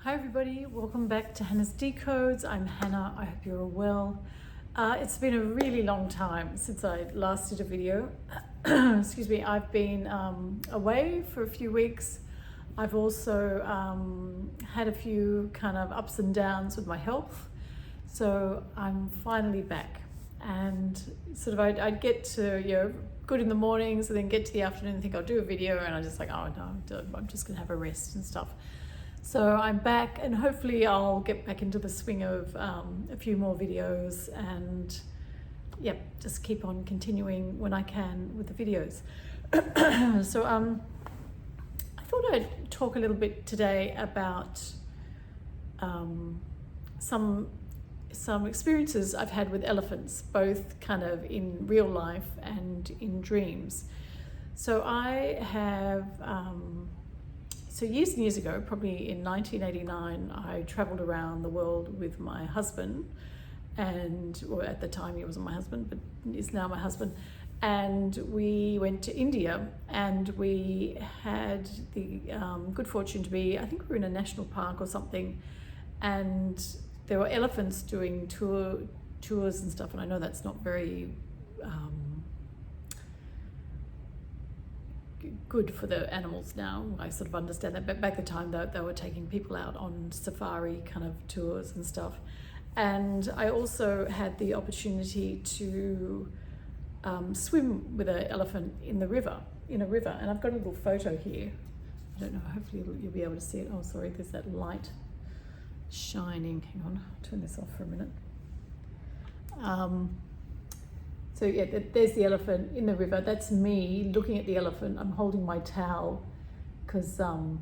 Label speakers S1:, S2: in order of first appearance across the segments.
S1: Hi everybody, welcome back to Hannah's Decodes. I'm Hannah, I hope you're all well. It's been a really long time since I last did a video. Excuse me, I've been away for a few weeks. I've also had a few kind of ups and downs with my health. So I'm finally back, and sort of I'd get to, good in the mornings and then get to the afternoon and think I'll do a video, and I'm just like, oh no, I'm just gonna have a rest and stuff. So I'm back, and hopefully I'll get back into the swing of a few more videos, and just keep on continuing when I can with the videos. So I thought I'd talk a little bit today about some experiences I've had with elephants, both kind of in real life and in dreams. So I have So years and years ago, probably in 1989, I traveled around the world with my husband, or at the time he wasn't my husband, but is now my husband. And we went to India, and we had the good fortune to be, I think we were in a national park or something, and there were elephants doing tours and stuff. And I know that's not very good for the animals now. I sort of understand that, but back at the time they were taking people out on safari kind of tours and stuff. And I also had the opportunity to swim with an elephant in a river. And I've got a little photo here. I don't know, hopefully you'll be able to see it. Oh, sorry, there's that light shining. Hang on, I'll turn this off for a minute. So yeah, there's the elephant in the river. That's me looking at the elephant. I'm holding my towel because in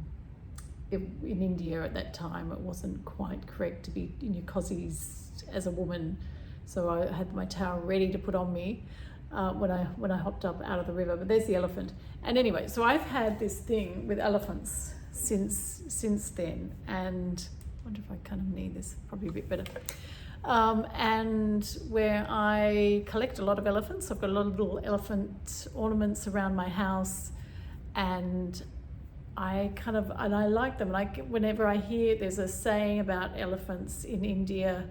S1: India at that time it wasn't quite correct to be in your cozies as a woman. So I had my towel ready to put on me when I hopped up out of the river. But there's the elephant. And anyway, so I've had this thing with elephants since then. And I wonder if I kind of need this, probably a bit better. And where I collect a lot of elephants. I've got a lot of little elephant ornaments around my house, and I like them. Like whenever I hear, there's a saying about elephants in India,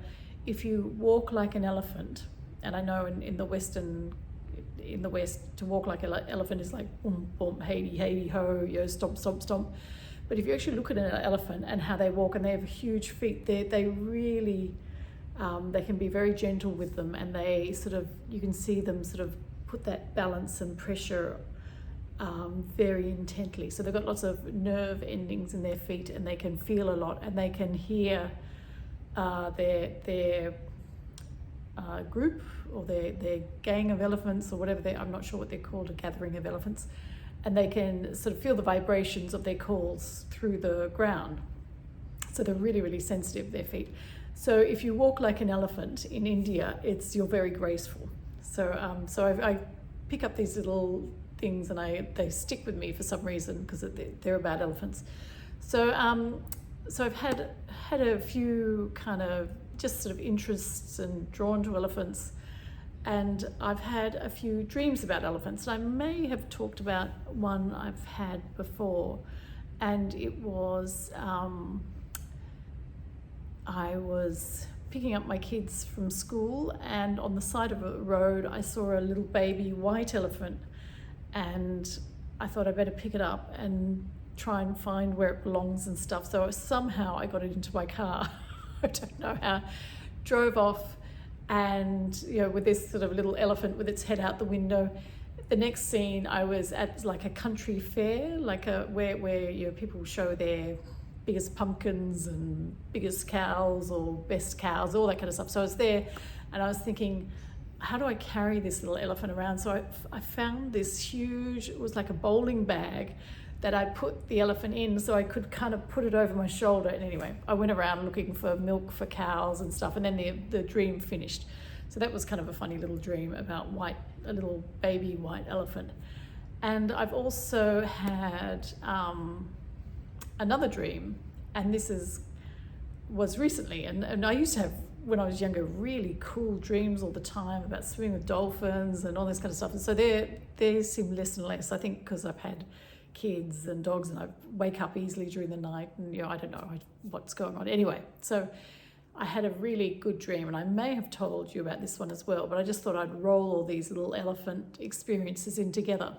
S1: if you walk like an elephant, and I know in the West, to walk like an elephant is like boom, boom, hey, ho, stomp, stomp, stomp. But if you actually look at an elephant and how they walk, and they have huge feet, they really, they can be very gentle with them, and they you can see them sort of put that balance and pressure very intently. So they've got lots of nerve endings in their feet, and they can feel a lot, and they can hear their group or their gang of elephants or whatever I'm not sure what they're called, a gathering of elephants, and they can sort of feel the vibrations of their calls through the ground. So they're really, really sensitive, their feet. So if you walk like an elephant in India, you're very graceful. So I pick up these little things, and they stick with me for some reason because they're about elephants. So I've had a few kind of just sort of interests and drawn to elephants, and I've had a few dreams about elephants. And I may have talked about one I've had before, and it was I was picking up my kids from school, and on the side of a road I saw a little baby white elephant, and I thought I'd better pick it up and try and find where it belongs and stuff. So somehow I got it into my car. I don't know how. Drove off, and with this sort of little elephant with its head out the window. The next scene, I was at like a country fair, like where people show their biggest pumpkins and biggest cows or best cows, all that kind of stuff. So I was there, and I was thinking, how do I carry this little elephant around? So I found this huge, it was like a bowling bag that I put the elephant in, so I could kind of put it over my shoulder. And anyway, I went around looking for milk for cows and stuff, and then the dream finished. So that was kind of a funny little dream about a little baby white elephant. And I've also had another dream, and this was recently, and I used to have, when I was younger, really cool dreams all the time about swimming with dolphins and all this kind of stuff. And so they seem less and less, I think, because I've had kids and dogs, and I wake up easily during the night, and I don't know what's going on. Anyway, so I had a really good dream, and I may have told you about this one as well, but I just thought I'd roll all these little elephant experiences in together,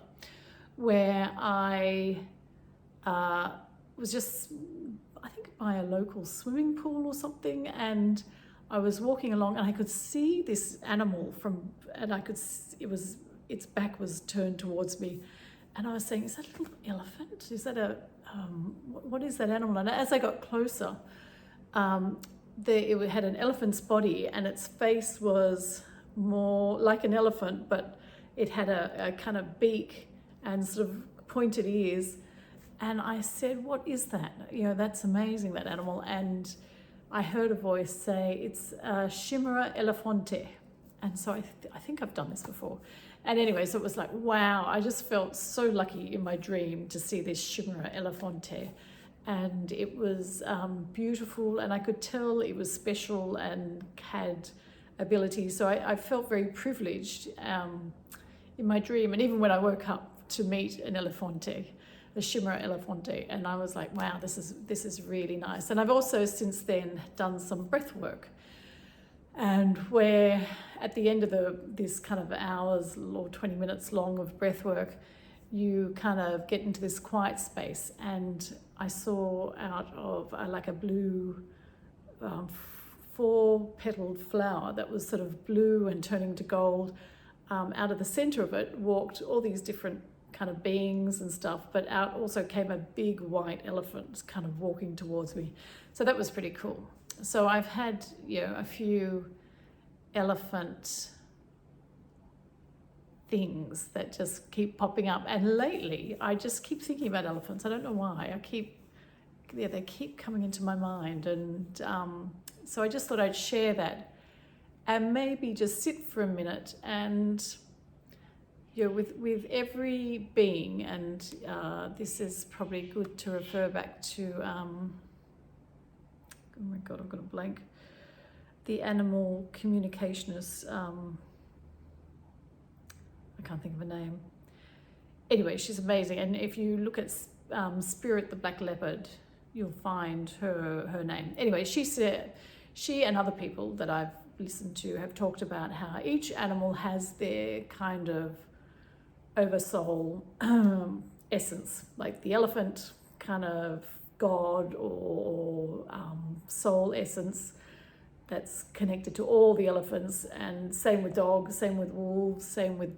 S1: where I was just, I think, by a local swimming pool or something, and I was walking along and I could see this animal its back was turned towards me, and I was saying, is that a little elephant? Is that what is that animal? And as I got closer, it had an elephant's body, and its face was more like an elephant, but it had a kind of beak and sort of pointed ears. And I said, what is that? That's amazing, that animal. And I heard a voice say, it's Chimera elephante. And so I think I've done this before. And anyway, so it was like, wow, I just felt so lucky in my dream to see this Chimera elephante. And it was beautiful, and I could tell it was special and had abilities. So I felt very privileged in my dream. And even when I woke up to meet an elefante, the Chimera elephante, and I was like, wow, this is really nice. And I've also since then done some breath work, and where at the end of this kind of hours or 20 minutes long of breath work, you kind of get into this quiet space. And I saw out of like a blue 4-petaled flower that was sort of blue and turning to gold. Out of the center of it walked all these different kind of beings and stuff, but out also came a big white elephant kind of walking towards me. So that was pretty cool. So I've had a few elephant things that just keep popping up, and lately I just keep thinking about elephants. I don't know why. They keep coming into my mind, and so I just thought I'd share that, and maybe just sit for a minute and with every being, and this is probably good to refer back to, oh my God, I've got a blank, the animal communicationist, I can't think of a name. Anyway, she's amazing, and if you look at Spirit the Black Leopard, you'll find her name. Anyway, she and other people that I've listened to have talked about how each animal has their kind of oversoul essence, like the elephant kind of god or soul essence that's connected to all the elephants, and same with dogs, same with wolves, same with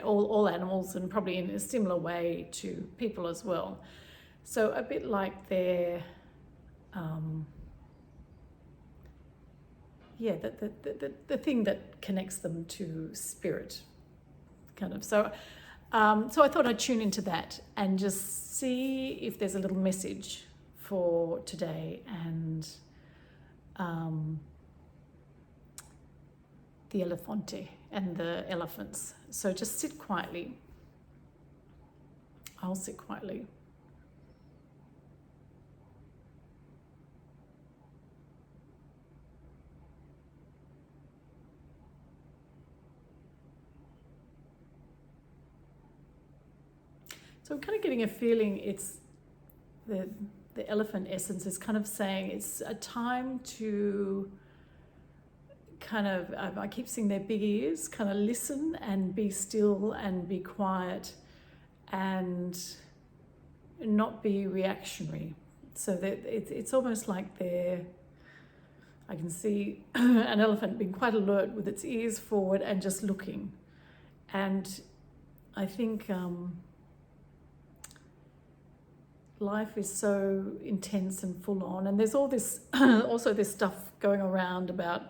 S1: all animals, and probably in a similar way to people as well. So a bit like their the thing that connects them to spirit, kind of. So I thought I'd tune into that and just see if there's a little message for today, and the elefante and the elephants. So just sit quietly. I'll sit quietly. So I'm kind of getting a feeling it's the elephant essence is kind of saying it's a time to kind of, I keep seeing their big ears, kind of listen and be still and be quiet and not be reactionary. So that it's almost like I can see an elephant being quite alert with its ears forward and just looking. And I think life is so intense and full on, and there's all this also this stuff going around about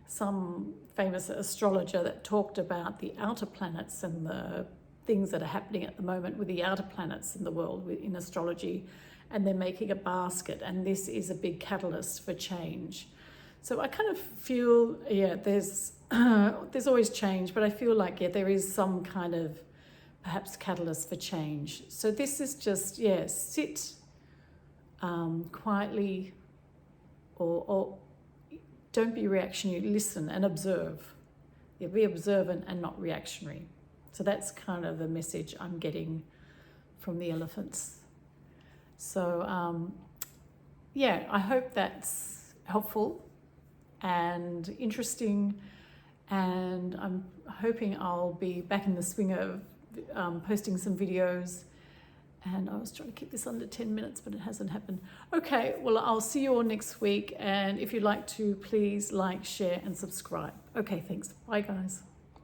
S1: some famous astrologer that talked about the outer planets and the things that are happening at the moment with the outer planets in the world in astrology, and they're making a basket, and this is a big catalyst for change. So I kind of feel, there's always change, but I feel like there is some kind of perhaps catalyst for change. So this is just, sit quietly, or don't be reactionary, listen and observe. Be observant and not reactionary. So that's kind of the message I'm getting from the elephants. So yeah, I hope that's helpful and interesting, and I'm hoping I'll be back in the swing of posting some videos. And I was trying to keep this under 10 minutes, but it hasn't happened. Okay, well, I'll see you all next week. And if you'd like to, please like, share, and subscribe. Okay, thanks. Bye, guys.